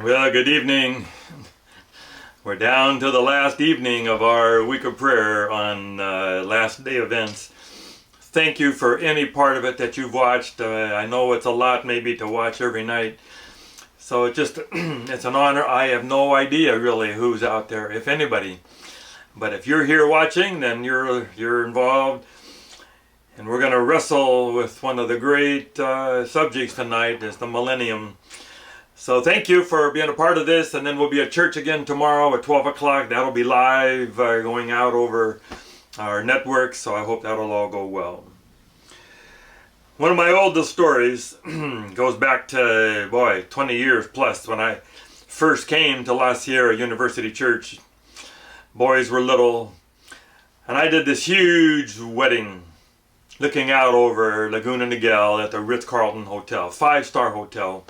Well, good evening. We're down to the last evening of our week of prayer on last day events. Thank you for any part of it that you've watched. I know it's a lot maybe to watch every night. So it just it's an honor. I have no idea really who's out there, if anybody. But if you're here watching, then you're involved. And we're going to wrestle with one of the great subjects tonight, is the millennium. So thank you for being a part of this, and then we'll be at church again tomorrow at 12 o'clock. That'll be live, going out over our network, so I hope that'll all go well. One of my oldest stories goes back to, 20 years plus, when I first came to La Sierra University Church. Boys were little, and I did this huge wedding looking out over Laguna Niguel at the Ritz-Carlton Hotel, 5-star hotel.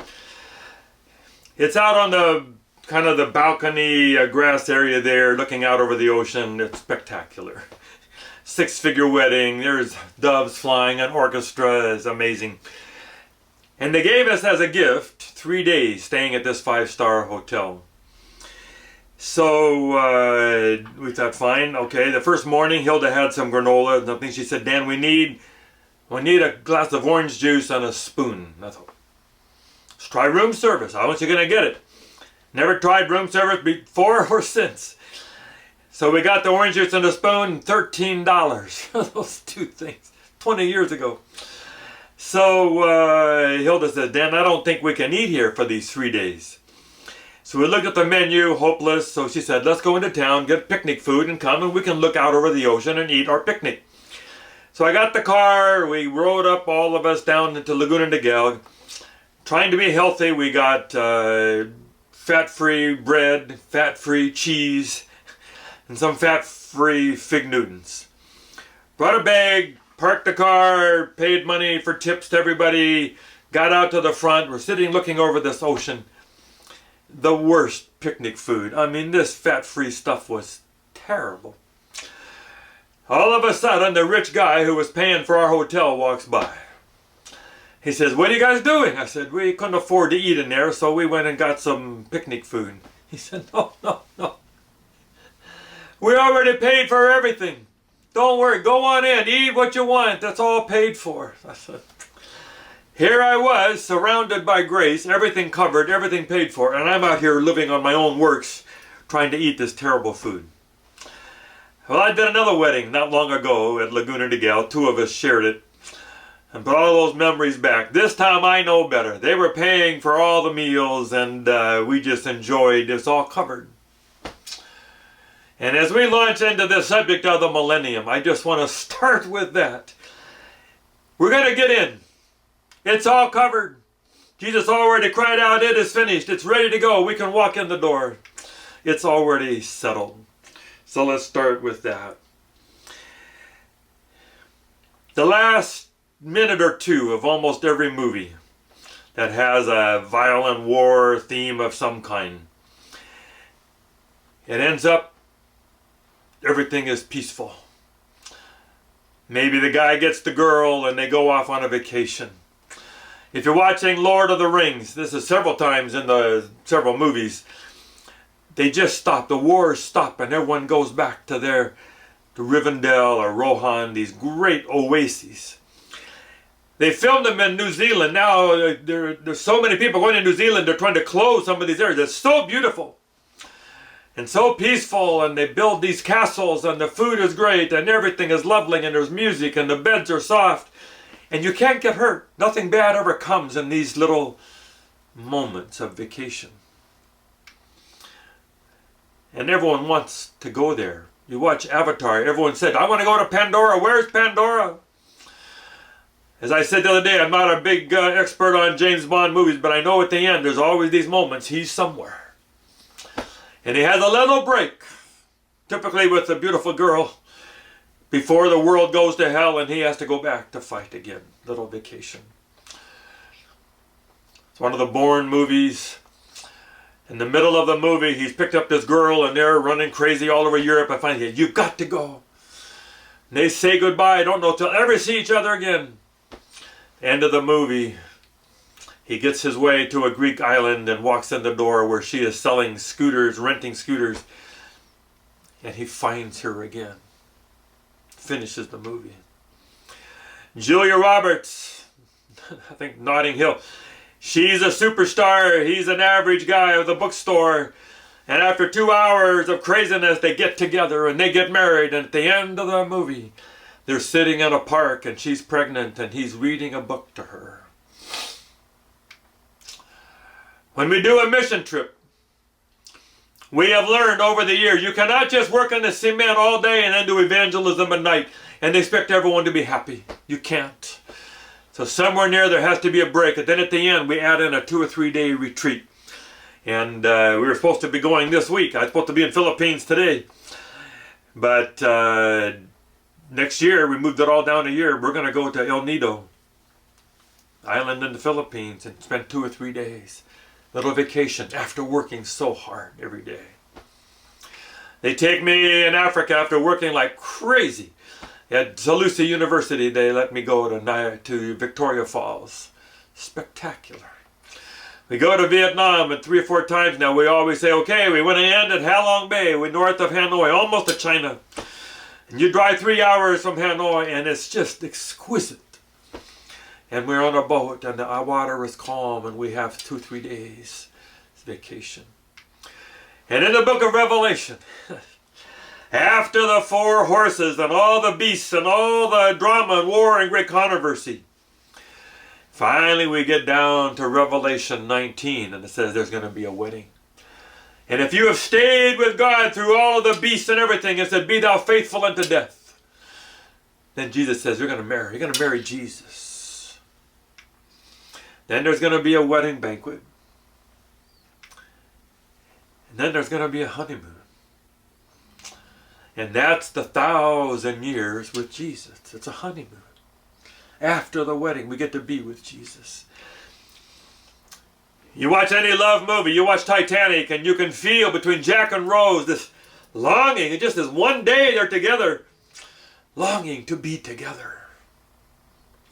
It's out on the kind of the balcony grass area there, looking out over the ocean. It's spectacular. 6-figure wedding. There's doves flying. An orchestra is amazing. And they gave us as a gift 3 days staying at this 5-star hotel. So we thought, fine, okay. The first morning, Hilda had some granola and something. She said, Dan, we need a glass of orange juice and a spoon. I thought, let's try room service. How much are you going to get it? Never tried room service before or since. So we got the orange juice and a spoon, $13. Those two things, 20 years ago. So Hilda said, Dan, I don't think we can eat here for these 3 days. So we looked at the menu, hopeless. So she said, let's go into town, get picnic food, and come, and we can look out over the ocean and eat our picnic. So I got the car. We rode up, all of us, down into Laguna Niguel. Trying to be healthy, we got fat-free bread, fat-free cheese, and some fat-free fig Newtons. Brought a bag, parked the car, paid money for tips to everybody, got out to the front. We're sitting looking over this ocean. The worst picnic food. I mean, this fat-free stuff was terrible. All of a sudden, the rich guy who was paying for our hotel walks by. He says, what are you guys doing? I said, we couldn't afford to eat in there, so we went and got some picnic food. He said, no. We already paid for everything. Don't worry, go on in, eat what you want. That's all paid for. I said, here I was, surrounded by grace, everything covered, everything paid for, and I'm out here living on my own works, trying to eat this terrible food. Well, I did another wedding not long ago at Laguna Niguel. 2 of us shared it. And put all those memories back. This time I know better. They were paying for all the meals, and we just enjoyed. It's all covered. And as we launch into the subject of the millennium, I just want to start with that. We're going to get in. It's all covered. Jesus already cried out, it is finished. It's ready to go. We can walk in the door. It's already settled. So let's start with that. The last minute or two of almost every movie that has a violent war theme of some kind, it ends up everything is peaceful. Maybe the guy gets the girl and they go off on a vacation. If you're watching Lord of the Rings, this is several times in the several movies, they just stop, the wars stop, and everyone goes back to Rivendell or Rohan, these great oases. They filmed them in New Zealand. Now there's so many people going to New Zealand, they're trying to close some of these areas. It's so beautiful and so peaceful, and they build these castles, and the food is great, and everything is lovely, and there's music, and the beds are soft, and you can't get hurt. Nothing bad ever comes in these little moments of vacation. And everyone wants to go there. You watch Avatar, everyone said, I want to go to Pandora. Where's Pandora? As I said the other day, I'm not a big expert on James Bond movies, but I know at the end there's always these moments he's somewhere. And he has a little break, typically with a beautiful girl, before the world goes to hell and he has to go back to fight again. Little vacation. It's one of the Bourne movies. In the middle of the movie, he's picked up this girl and they're running crazy all over Europe. I find it, you've got to go. And they say goodbye. I don't know till ever see each other again. End of the movie. He gets his way to a Greek island and walks in the door where she is selling scooters, renting scooters. And he finds her again. Finishes the movie. Julia Roberts, I think Notting Hill. She's a superstar. He's an average guy at the bookstore. And after 2 hours of craziness, they get together and they get married. And at the end of the movie, they're sitting in a park and she's pregnant and he's reading a book to her. When we do a mission trip, we have learned over the years, you cannot just work on the cement all day and then do evangelism at night and expect everyone to be happy. You can't. So somewhere near there has to be a break. And then at the end, we add in a 2 or 3 day retreat. And we were supposed to be going this week. I was supposed to be in Philippines today. But next year, we moved it all down a year. We're going to go to El Nido Island in the Philippines and spend 2 or 3 days. Little vacation after working so hard every day. They take me in Africa after working like crazy. At Salusa University, they let me go to Victoria Falls. Spectacular. We go to Vietnam, and 3 or 4 times now we always say, okay, we want to end at Ha Long Bay. We're north of Hanoi, almost to China. And you drive 3 hours from Hanoi, and it's just exquisite. And we're on a boat, and the water is calm, and we have 2 or 3 days vacation. And in the book of Revelation, after the 4 horses and all the beasts and all the drama and war and great controversy, finally we get down to Revelation 19, and it says there's going to be a wedding. And if you have stayed with God through all the beasts and everything, it said, be thou faithful unto death. Then Jesus says, you're going to marry Jesus. Then there's going to be a wedding banquet. And then there's going to be a honeymoon. And that's the 1,000 years with Jesus. It's a honeymoon. After the wedding, we get to be with Jesus. You watch any love movie, you watch Titanic, and you can feel between Jack and Rose this longing. And just this one day they're together, longing to be together.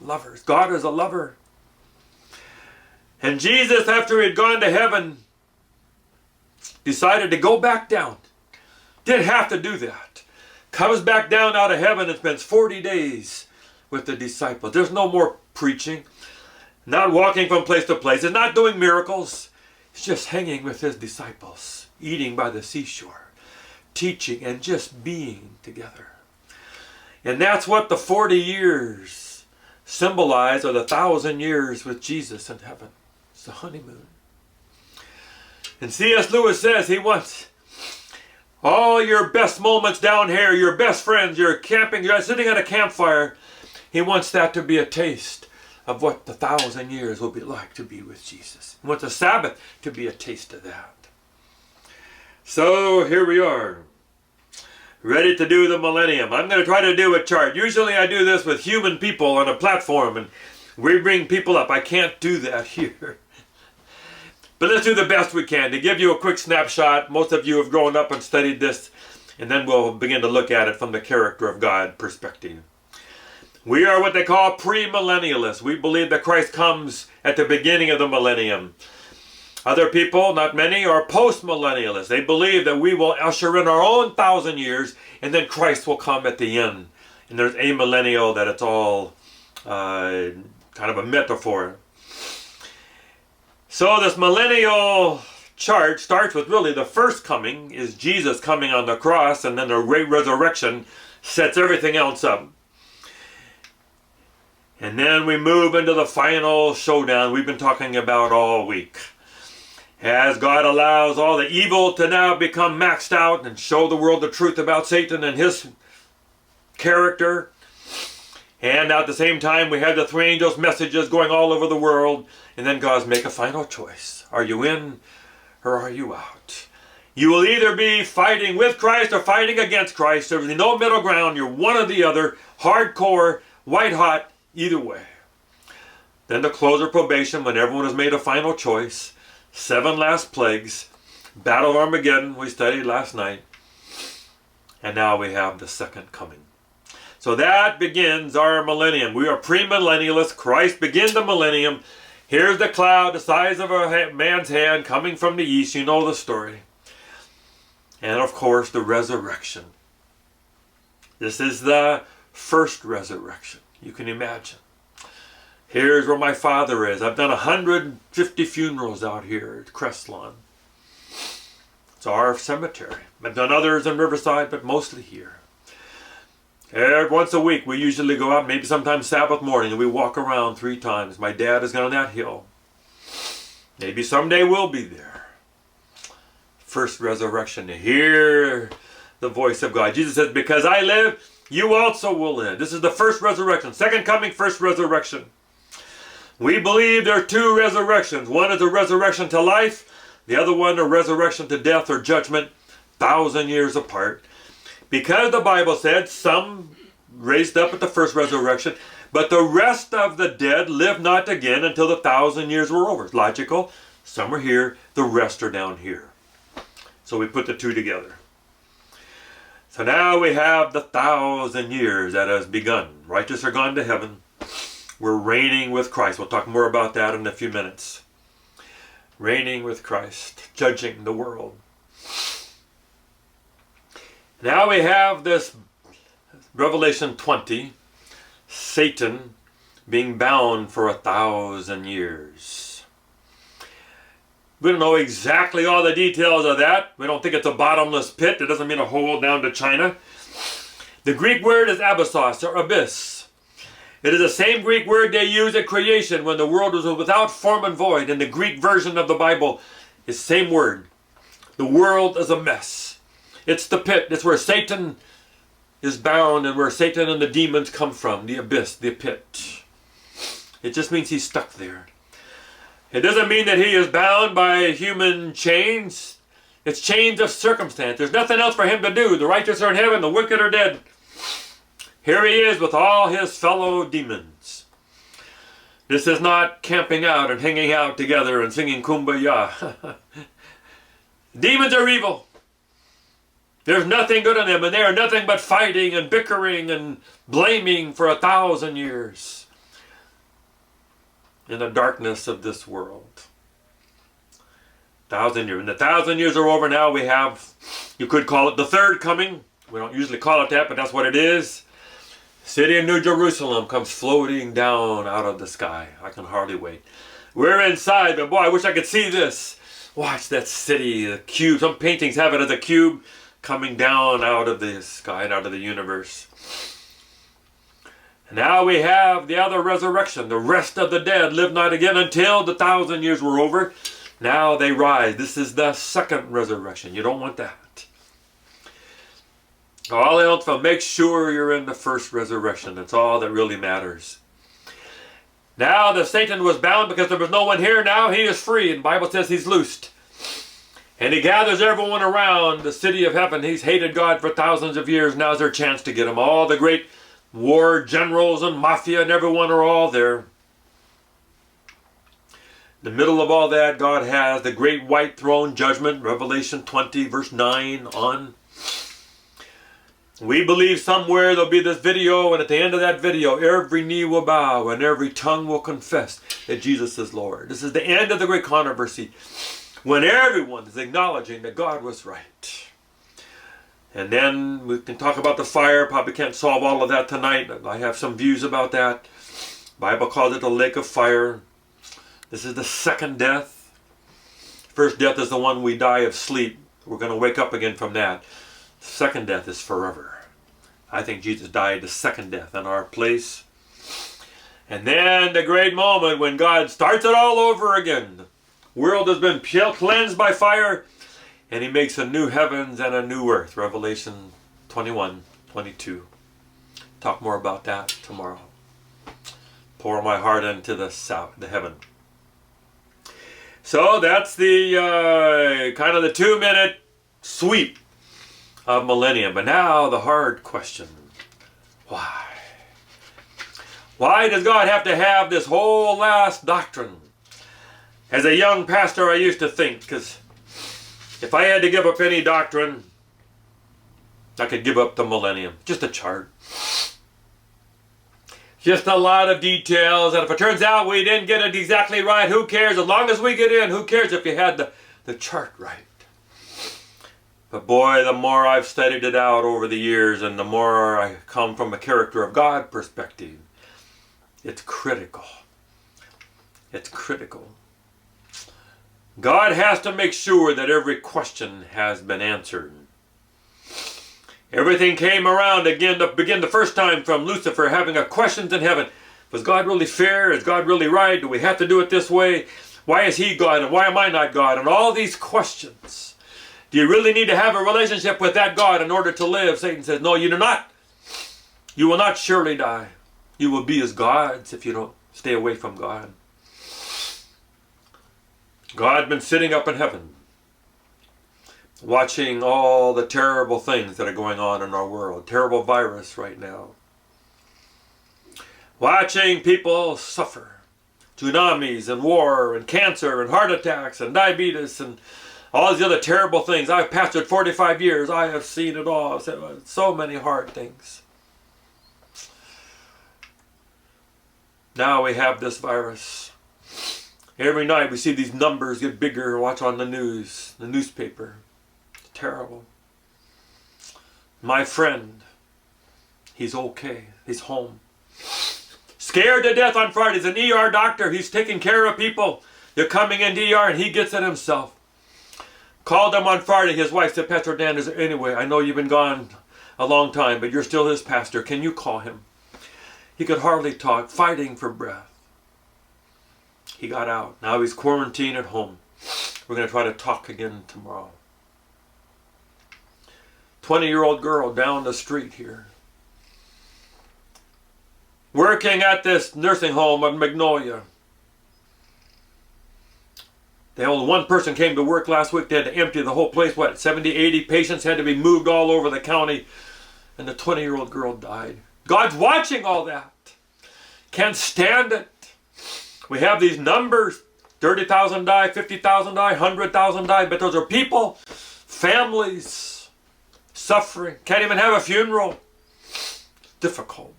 Lovers. God is a lover. And Jesus, after he had gone to heaven, decided to go back down. Didn't have to do that. Comes back down out of heaven and spends 40 days with the disciples. There's no more preaching. Not walking from place to place. He's not doing miracles. He's just hanging with his disciples. Eating by the seashore. Teaching and just being together. And that's what the 40 years symbolize, or the 1,000 years with Jesus in heaven. It's the honeymoon. And C.S. Lewis says he wants all your best moments down here, your best friends, you're camping, you're sitting at a campfire. He wants that to be a taste of what the 1,000 years will be like to be with Jesus. He wants the Sabbath to be a taste of that. So here we are, ready to do the millennium. I'm going to try to do a chart. Usually I do this with human people on a platform and we bring people up. I can't do that here. But let's do the best we can to give you a quick snapshot. Most of you have grown up and studied this, and then we'll begin to look at it from the character of God perspective. We are what they call premillennialists. We believe that Christ comes at the beginning of the millennium. Other people, not many, are postmillennialists. They believe that we will usher in our own 1,000 years, and then Christ will come at the end. And there's amillennial, that it's all kind of a metaphor. So this millennial chart starts with really the first coming is Jesus coming on the cross, and then the great resurrection sets everything else up. And then we move into the final showdown we've been talking about all week. As God allows all the evil to now become maxed out and show the world the truth about Satan and his character. And at the same time, we have the 3 angels' messages going all over the world. And then God's make a final choice. Are you in or are you out? You will either be fighting with Christ or fighting against Christ. There's no middle ground. You're one or the other. Hardcore, white hot, either way. Then the close of probation, when everyone has made a final choice. 7 last plagues. Battle of Armageddon, we studied last night. And now we have the second coming. So that begins our millennium. We are premillennialists. Christ began the millennium. Here's the cloud the size of a man's hand coming from the east. You know the story. And of course the resurrection. This is the first resurrection. You can imagine. Here's where my father is. I've done 150 funerals out here at Crestlawn. It's our cemetery. I've done others in Riverside, but mostly here. Once a week we usually go out, maybe sometimes Sabbath morning, and we walk around 3 times. My dad is on that hill. Maybe someday we'll be there. First resurrection, to hear the voice of God. Jesus says, because I live, you also will live. This is the first resurrection. Second coming, first resurrection. We believe there are 2 resurrections. One is a resurrection to life. The other one a resurrection to death or judgment, 1,000 years apart. Because the Bible said some raised up at the first resurrection, but the rest of the dead live not again until the 1,000 years were over. It's logical. Some are here, the rest are down here. So we put the 2 together. So now we have the 1,000 years that has begun. Righteous are gone to heaven. We're reigning with Christ. We'll talk more about that in a few minutes. Reigning with Christ, judging the world. Now we have this Revelation 20, Satan being bound for 1,000 years. We don't know exactly all the details of that. We don't think it's a bottomless pit. It doesn't mean a hole down to China. The Greek word is abyssos, or abyss. It is the same Greek word they use at creation when the world was without form and void. In the Greek version of the Bible, it's the same word. The world is a mess. It's the pit. It's where Satan is bound and where Satan and the demons come from. The abyss, the pit. It just means he's stuck there. It doesn't mean that he is bound by human chains. It's chains of circumstance. There's nothing else for him to do. The righteous are in heaven, the wicked are dead. Here he is with all his fellow demons. This is not camping out and hanging out together and singing Kumbaya. Demons are evil. There's nothing good in them, and they are nothing but fighting and bickering and blaming for 1,000 years in the darkness of this world. 1,000 years. And the 1,000 years are over now. We have, you could call it the third coming. We don't usually call it that, but that's what it is. City of New Jerusalem comes floating down out of the sky. I can hardly wait. We're inside, but boy, I wish I could see this. Watch that city, the cube. Some paintings have it as a cube coming down out of the sky and out of the universe. And now we have the other resurrection. The rest of the dead live not again until the 1,000 years were over. Now they rise. This is the second resurrection. You don't want that. All else, but make sure you're in the first resurrection. That's all that really matters. Now the Satan was bound because there was no one here. Now he is free. And the Bible says he's loosed. And he gathers everyone around the city of heaven. He's hated God for thousands of years. Now's their chance to get him. All the great war generals and mafia and everyone are all there. In the middle of all that, God has the great white throne judgment. Revelation 20 verse 9 on. We believe somewhere there'll be this video, and at the end of that video, every knee will bow and every tongue will confess that Jesus is Lord. This is the end of the great controversy, when everyone is acknowledging that God was right. And then we can talk about the fire. Probably can't solve all of that tonight. I have some views about that. The Bible calls it the lake of fire. This is the second death. First death is the one we die of sleep. We're going to wake up again from that. Second death is forever. I think Jesus died the second death in our place. And then the great moment when God starts it all over again. The world has been cleansed by fire, and he makes a new heavens and a new earth. Revelation 21, 22. Talk more about that tomorrow. Pour my heart into the heaven. So that's the kind of the 2-minute sweep of millennium. But now the hard question. Why? Why does God have to have this whole last doctrine? As a young pastor, I used to think, because if I had to give up any doctrine, I could give up the millennium. Just a chart. Just a lot of details, and if it turns out we didn't get it exactly right, who cares? As long as we get in, who cares if you had the chart right? But boy, the more I've studied it out over the years, and the more I come from a character of God perspective, it's critical. It's critical. God has to make sure that every question has been answered. Everything came around again to begin the first time from Lucifer having a questions in heaven. Was God really fair? Is God really right? Do we have to do it this way? Why is he God and why am I not God? And all these questions. Do you really need to have a relationship with that God in order to live? Satan says, no, you do not. You will not surely die. You will be as gods if you don't stay away from God. God has been sitting up in heaven, watching all the terrible things that are going on in our world. Terrible virus right now. Watching people suffer. Tsunamis and war and cancer and heart attacks and diabetes and all these other terrible things. I've pastored 45 years. I have seen it all. So many hard things. Now we have this virus. Every night we see these numbers get bigger. Watch on the news, the newspaper. Terrible. My friend, he's okay. He's home. Scared to death on Friday. He's an ER doctor. He's taking care of people. They're coming into ER and he gets it himself. Called him on Friday. His wife said, Pastor Dan, is there anyway? I know you've been gone a long time, but you're still his pastor. Can you call him? He could hardly talk, fighting for breath. He got out. Now he's quarantined at home. We're going to try to talk again tomorrow. 20-year-old girl down the street here. Working at this nursing home in Magnolia. Only one person came to work last week. They had to empty the whole place. What, 70, 80 patients had to be moved all over the county. And the 20-year-old girl died. God's watching all that. Can't stand it. We have these numbers. 30,000 die, 50,000 die, 100,000 die. But those are people, families, suffering. Can't even have a funeral. Difficult.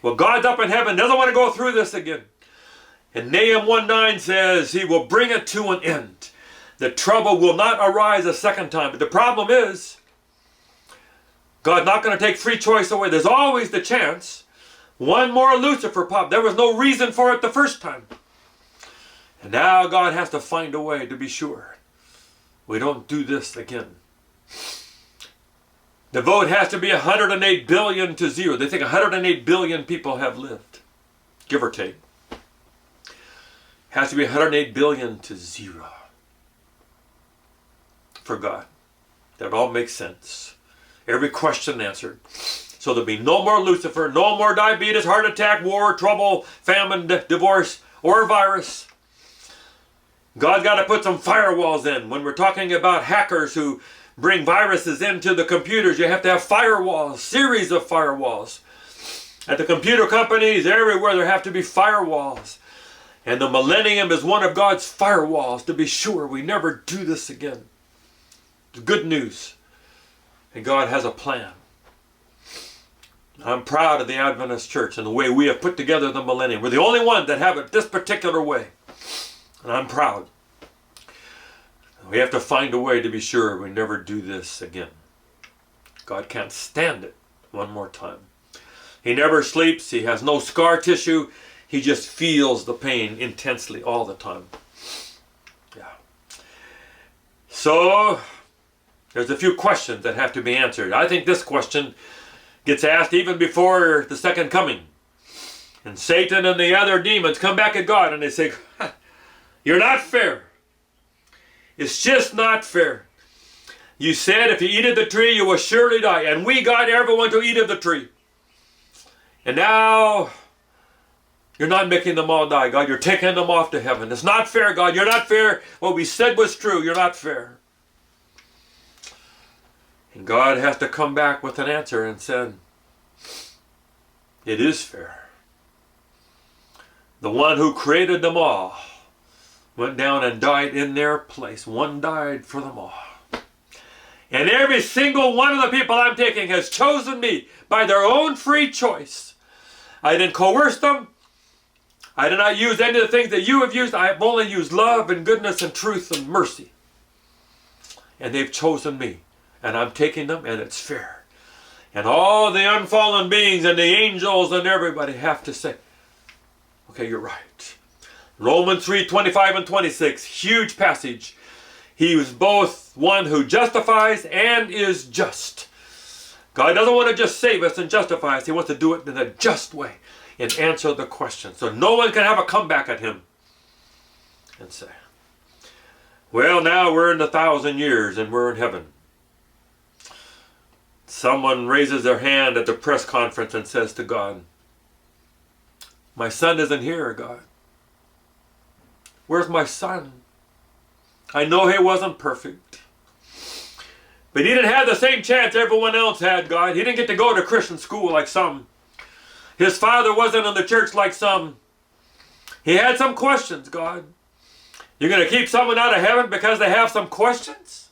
Well, God's up in heaven. Doesn't want to go through this again. And Nahum 1:9 says he will bring it to an end. The trouble will not arise a second time. But the problem is, God's not going to take free choice away. There's always the chance. One more Lucifer pop. There was no reason for it the first time. And now God has to find a way to be sure we don't do this again. The vote has to be 108 billion to 0. They think 108 billion people have lived, give or take. Has to be 108 billion to 0 for God. That all makes sense. Every question answered. So there'll be no more Lucifer, no more diabetes, heart attack, war, trouble, famine, divorce, or virus. God's got to put some firewalls in. When we're talking about hackers who bring viruses into the computers, you have to have firewalls, series of firewalls. At the computer companies, everywhere there have to be firewalls. And the millennium is one of God's firewalls to be sure we never do this again. It's good news. And God has a plan. I'm proud of the Adventist Church and the way we have put together the millennium. We're the only ones that have it this particular way. And I'm proud. We have to find a way to be sure we never do this again. God can't stand it one more time. He never sleeps. He has no scar tissue. He just feels the pain intensely all the time. Yeah. So, there's a few questions that have to be answered. I think this question gets asked even before the second coming. And Satan and the other demons come back at God and they say, you're not fair. It's just not fair. You said if you eat of the tree, you will surely die. And we got everyone to eat of the tree. And now, you're not making them all die, God. You're taking them off to heaven. It's not fair, God. You're not fair. What we said was true. You're not fair. And God has to come back with an answer and said, it is fair. The one who created them all went down and died in their place. One died for them all. And every single one of the people I'm taking has chosen me by their own free choice. I didn't coerce them. I did not use any of the things that you have used. I have only used love and goodness and truth and mercy. And they've chosen me. And I'm taking them, and it's fair. And all the unfallen beings and the angels and everybody have to say, okay, you're right. Romans 3:25 and 26, huge passage. He was both one who justifies and is just. God doesn't want to just save us and justify us. He wants to do it in a just way and answer the question. So no one can have a comeback at him and say, well, now we're in the 1,000 years and we're in heaven. Someone raises their hand at the press conference and says to God, my son isn't here, God. Where's my son? I know he wasn't perfect. But he didn't have the same chance everyone else had, God. He didn't get to go to Christian school like some. His father wasn't in the church like some. He had some questions, God. You're going to keep someone out of heaven because they have some questions?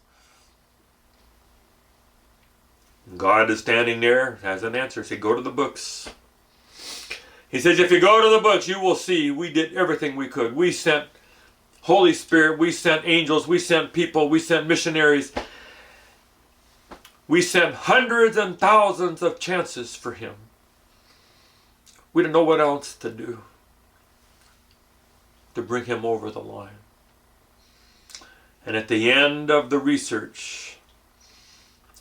God is standing there, has an answer. He said, go to the books. He says, if you go to the books, you will see we did everything we could. We sent Holy Spirit, we sent angels, we sent people, we sent missionaries. We sent hundreds and thousands of chances for him. We didn't know what else to do to bring him over the line. And at the end of the research,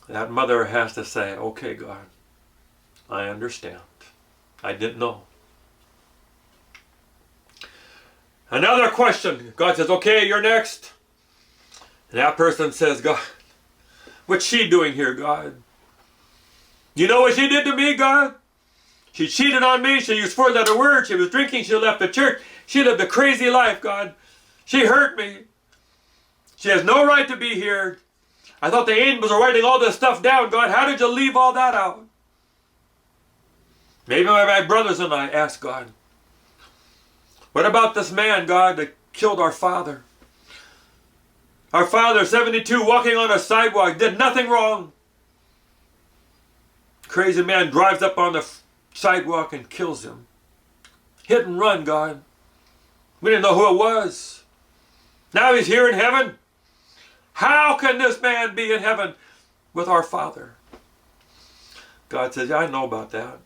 that mother has to say, okay, God, I understand. I didn't know. Another question. God says, okay, you're next. And that person says, God, what's she doing here, God? You know what she did to me, God? She cheated on me. She used 4-letter words. She was drinking. She left the church. She lived a crazy life, God. She hurt me. She has no right to be here. I thought the angels were writing all this stuff down, God. How did you leave all that out? Maybe my brothers and I asked God, what about this man, God, that killed our father? Our father, 72, walking on a sidewalk, did nothing wrong. Crazy man drives up on the sidewalk and kills him. Hit and run, God. We didn't know who it was. Now he's here in heaven. How can this man be in heaven with our Father? God says, yeah, I know about that.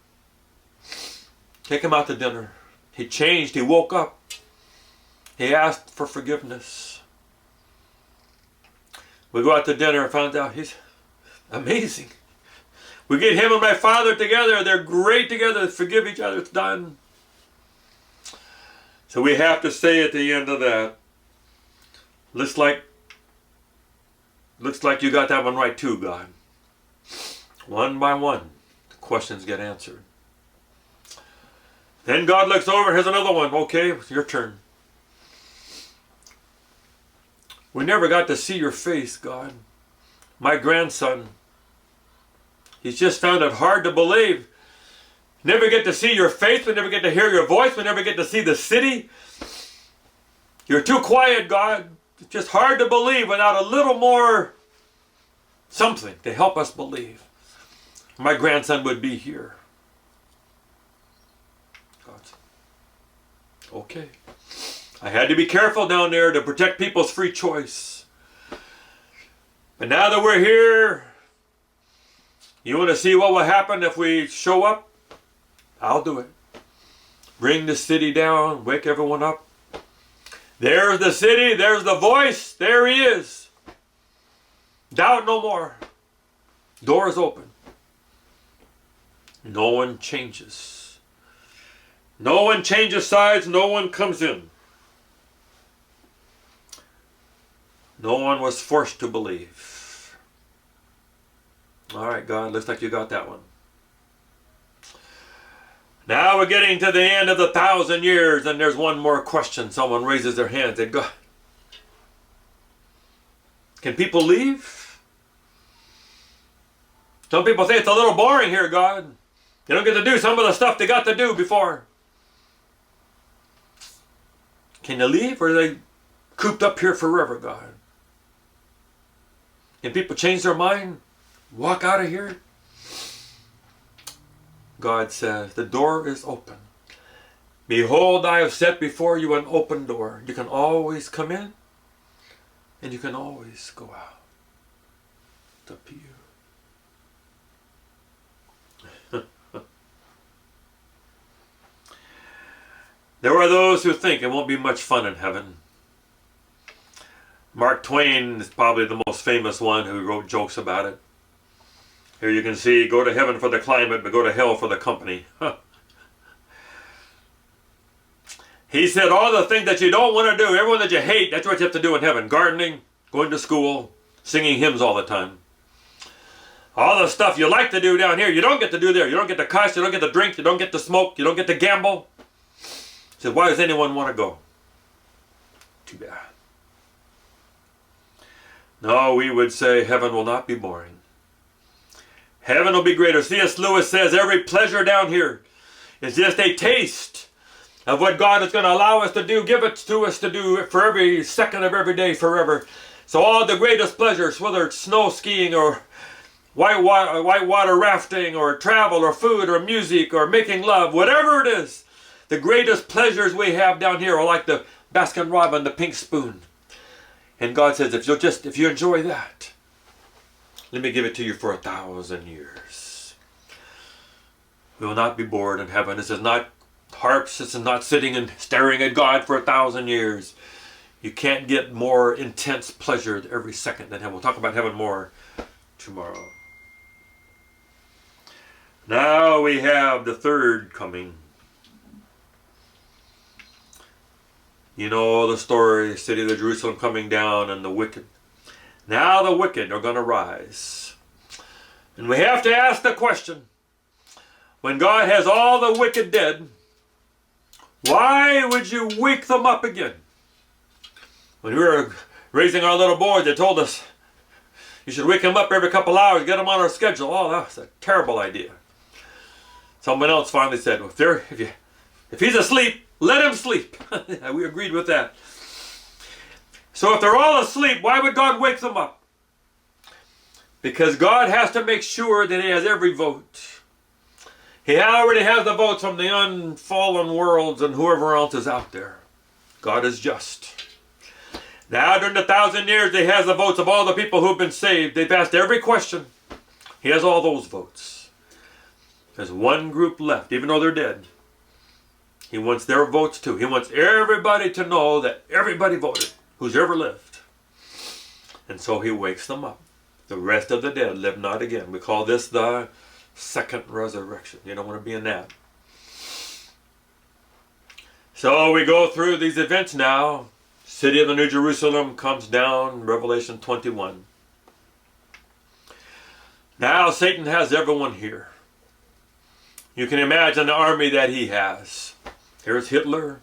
Take him out to dinner. He changed. He woke up. He asked for forgiveness. We go out to dinner and found out he's amazing. We get him and my father together. They're great together. They forgive each other. It's done. So we have to say at the end of that, looks like you got that one right too, God. One by one, the questions get answered. Then God looks over, here's another one. Okay, your turn. We never got to see your face, God. My grandson, he's just found it hard to believe. Never get to see your face. We never get to hear your voice. We never get to see the city. You're too quiet, God. It's just hard to believe without a little more something to help us believe. My grandson would be here. God said, okay. I had to be careful down there to protect people's free choice. But now that we're here, you want to see what will happen if we show up? I'll do it. Bring the city down, wake everyone up. There's the city, there's the voice, there he is. Doubt no more. Door is open. No one changes. No one changes sides, no one comes in. No one was forced to believe. All right, God, looks like you got that one. Now we're getting to the end of the 1,000 years, and there's one more question. Someone raises their hand and says, God, can people leave? Some people say it's a little boring here, God. They don't get to do some of the stuff they got to do before. Can you leave, or are they cooped up here forever, God? Can people change their mind? Walk out of here? God says, the door is open. Behold, I have set before you an open door. You can always come in, and you can always go out. It's up to you. There are those who think it won't be much fun in heaven. Mark Twain is probably the most famous one who wrote jokes about it. Here you can see, go to heaven for the climate, but go to hell for the company. He said all the things that you don't want to do, everyone that you hate, that's what you have to do in heaven. Gardening, going to school, singing hymns all the time. All the stuff you like to do down here, you don't get to do there. You don't get to cuss, you don't get to drink, you don't get to smoke, you don't get to gamble. He said, why does anyone want to go? Too bad. No, we would say heaven will not be boring. Heaven will be greater. C.S. Lewis says every pleasure down here is just a taste of what God is going to allow us to do, give it to us to do for every second of every day forever. So all the greatest pleasures, whether it's snow skiing or whitewater rafting or travel or food or music or making love, whatever it is, the greatest pleasures we have down here are like the Baskin Robbins, the pink spoon. And God says, if you enjoy that, let me give it to you for 1,000 years. We will not be bored in heaven. This is not harps. This is not sitting and staring at God for 1,000 years. You can't get more intense pleasure every second than heaven. We'll talk about heaven more tomorrow. Now we have the third coming. You know the story, city of Jerusalem coming down and the wicked. Now the wicked are going to rise. And we have to ask the question, when God has all the wicked dead, why would you wake them up again? When we were raising our little boys, they told us, you should wake them up every couple hours, get them on our schedule. Oh, that's a terrible idea. Someone else finally said, well, if he's asleep, let him sleep. We agreed with that. So if they're all asleep, why would God wake them up? Because God has to make sure that he has every vote. He already has the votes from the unfallen worlds and whoever else is out there. God is just. Now during the 1,000 years, he has the votes of all the people who've been saved. They've asked every question. He has all those votes. There's one group left, even though they're dead. He wants their votes too. He wants everybody to know that everybody voted, who's ever lived. And so he wakes them up. The rest of the dead live not again. We call this the second resurrection. You don't want to be in that. So we go through these events now. City of the New Jerusalem comes down, Revelation 21. Now Satan has everyone here. You can imagine the army that he has. Here's Hitler,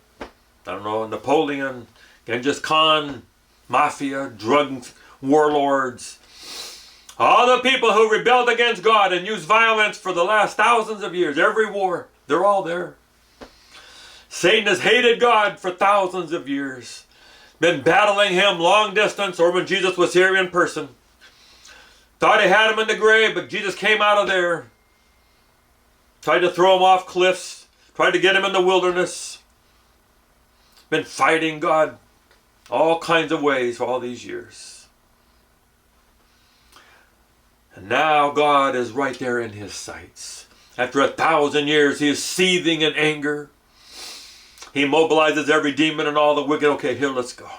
Napoleon, Genghis Khan, mafia, drug warlords. All the people who rebelled against God and used violence for the last thousands of years, every war, they're all there. Satan has hated God for thousands of years. Been battling him long distance or when Jesus was here in person. Thought he had him in the grave, but Jesus came out of there. Tried to throw him off cliffs. Tried to get him in the wilderness. Been fighting God all kinds of ways for all these years. And now God is right there in his sights. After 1,000 years, he is seething in anger. He mobilizes every demon and all the wicked. Okay, here, let's go.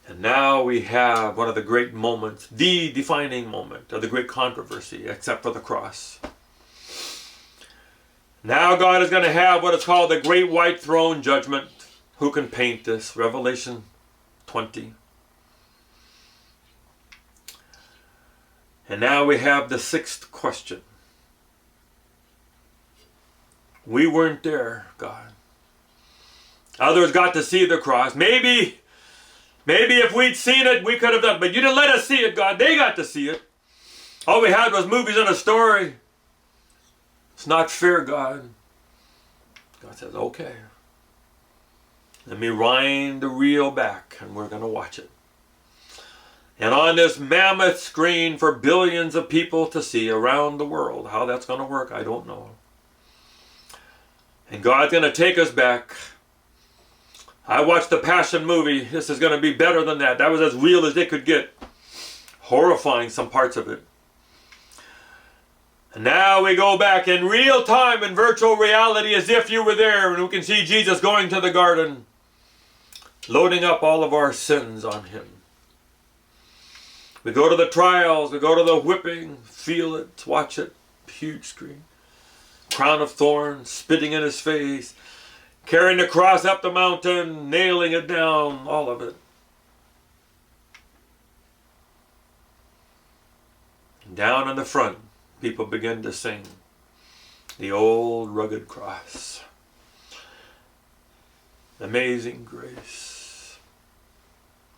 And now we have one of the great moments, the defining moment of the great controversy, except for the cross. Now God is going to have what is called the Great White Throne Judgment. Who can paint this? Revelation 20. And now we have the sixth question. We weren't there, God. Others got to see the cross. Maybe if we'd seen it, we could have done it. But you didn't let us see it, God. They got to see it. All we had was movies and a story. It's not fair, God. God says, okay. Let me wind the reel back and we're going to watch it. And on this mammoth screen for billions of people to see around the world. How that's going to work, I don't know. And God's going to take us back. I watched the Passion movie. This is going to be better than that. That was as real as they could get. Horrifying, some parts of it. And now we go back in real time in virtual reality as if you were there, and we can see Jesus going to the garden, loading up all of our sins on him. We go to the trials, we go to the whipping, feel it, watch it, huge screen. Crown of thorns, spitting in his face, carrying the cross up the mountain, nailing it down, all of it. And down in the front, people begin to sing the old rugged cross. Amazing grace.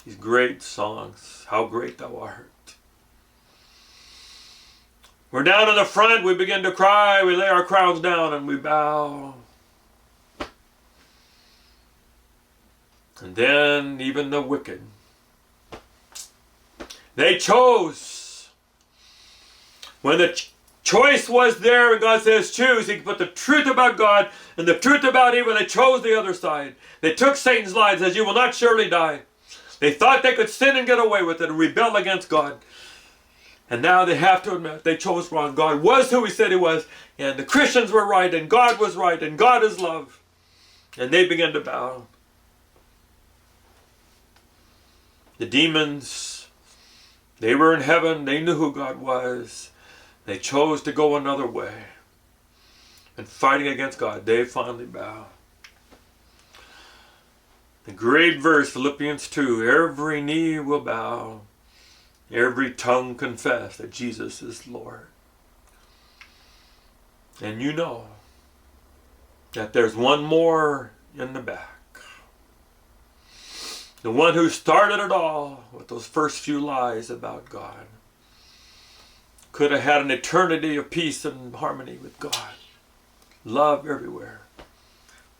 These great songs, how great thou art. We're down in the front, we begin to cry, we lay our crowns down and we bow. And then even the wicked, they chose. When the choice was there and God says choose, he put the truth about God and the truth about evil. They chose the other side. They took Satan's lies, says you will not surely die. They thought they could sin and get away with it and rebel against God. And now they have to admit they chose wrong. God was who he said he was, and the Christians were right, and God was right, and God is love. And they began to bow. The demons, they were in heaven, they knew who God was. They chose to go another way. And fighting against God, they finally bow. The great verse, Philippians 2, every knee will bow, every tongue confess that Jesus is Lord. And you know that there's one more in the back. The one who started it all with those first few lies about God could have had an eternity of peace and harmony with God. Love everywhere.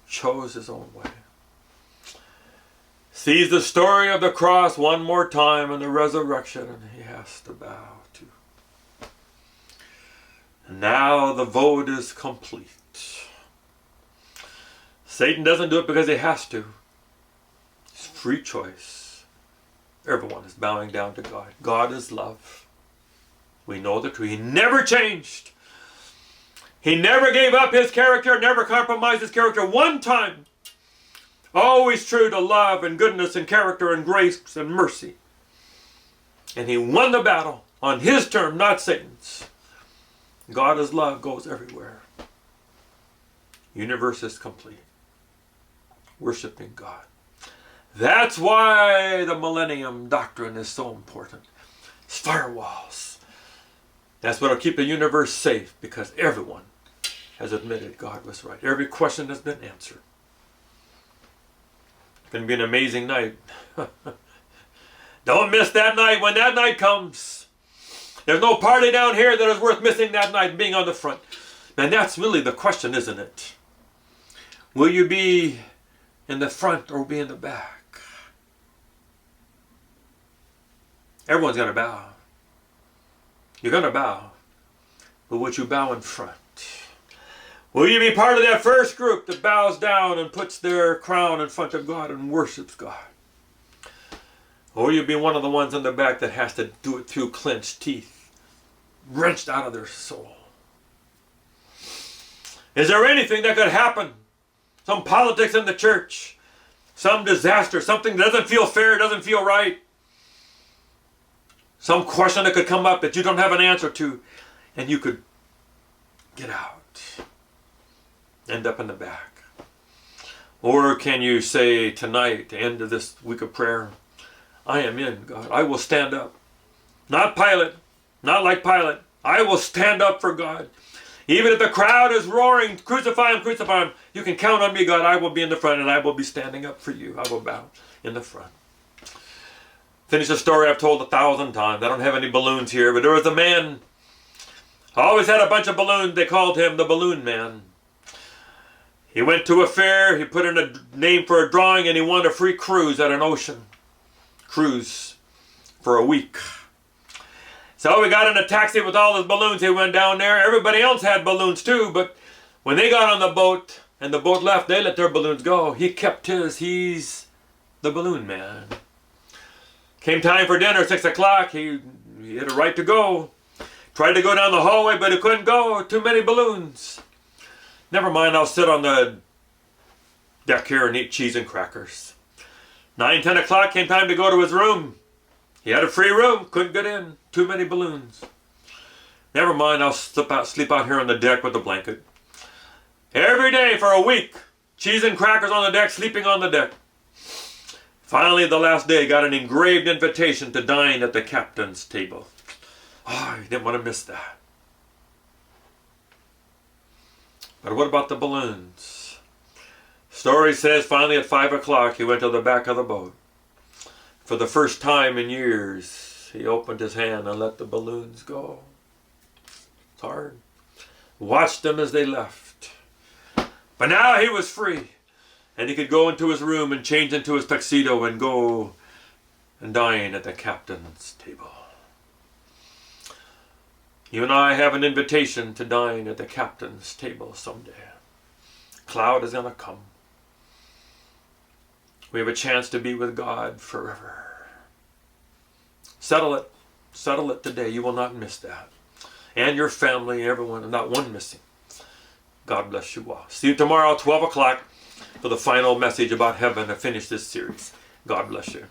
Chose his own way. Sees the story of the cross one more time and the resurrection, and he has to bow to. And now the vote is complete. Satan doesn't do it because he has to. It's free choice. Everyone is bowing down to God. God is love. We know the truth. He never changed. He never gave up his character, never compromised his character one time. Always true to love and goodness and character and grace and mercy. And he won the battle on his term, not Satan's. God is love, goes everywhere. Universe is complete. Worshiping God. That's why the millennium doctrine is so important. It's firewalls. That's what will keep the universe safe, because everyone has admitted God was right. Every question has been answered. It's going to be an amazing night. Don't miss that night. When that night comes, there's no party down here that is worth missing that night and being on the front. And that's really the question, isn't it? Will you be in the front or be in the back? Everyone's going to bow. You're going to bow. But would you bow in front? Will you be part of that first group that bows down and puts their crown in front of God and worships God? Or will you be one of the ones in the back that has to do it through clenched teeth, wrenched out of their soul? Is there anything that could happen? Some politics in the church, some disaster, something that doesn't feel fair, doesn't feel right. Some question that could come up that you don't have an answer to, and you could get out. End up in the back. Or can you say tonight, the end of this week of prayer, I am in, God. I will stand up. Not Pilate, not like Pilate. I will stand up for God. Even if the crowd is roaring, crucify him, crucify him, you can count on me, God. I will be in the front and I will be standing up for you. I will bow in the front. Finish a story I've told 1,000 times. I don't have any balloons here, but there was a man, always had a bunch of balloons. They called him the Balloon Man. He went to a fair, he put in a name for a drawing, and he won a free cruise at an ocean cruise. for a week. So we got in a taxi with all his balloons. He went down there. Everybody else had balloons too, but when they got on the boat and the boat left, they let their balloons go. He kept his. He's the balloon man. Came time for dinner, 6 o'clock. He had a right to go. Tried to go down the hallway, but he couldn't go. Too many balloons. Never mind, I'll sit on the deck here and eat cheese and crackers. 9, 10 o'clock, came time to go to his room. He had a free room, couldn't get in. Too many balloons. Never mind, I'll sleep out here on the deck with a blanket. Every day for a week, cheese and crackers on the deck, sleeping on the deck. Finally, the last day, got an engraved invitation to dine at the captain's table. Oh, he didn't want to miss that. But what about the balloons? Story says finally at 5 o'clock he went to the back of the boat. For the first time in years, he opened his hand and let the balloons go. It's hard. Watched them as they left. But now he was free. And he could go into his room and change into his tuxedo and go and dine at the captain's table. You and I have an invitation to dine at the captain's table someday. Cloud is going to come. We have a chance to be with God forever. Settle it. Settle it today. You will not miss that. And your family, everyone, not one missing. God bless you all. See you tomorrow, 12 o'clock, for the final message about heaven to finish this series. God bless you.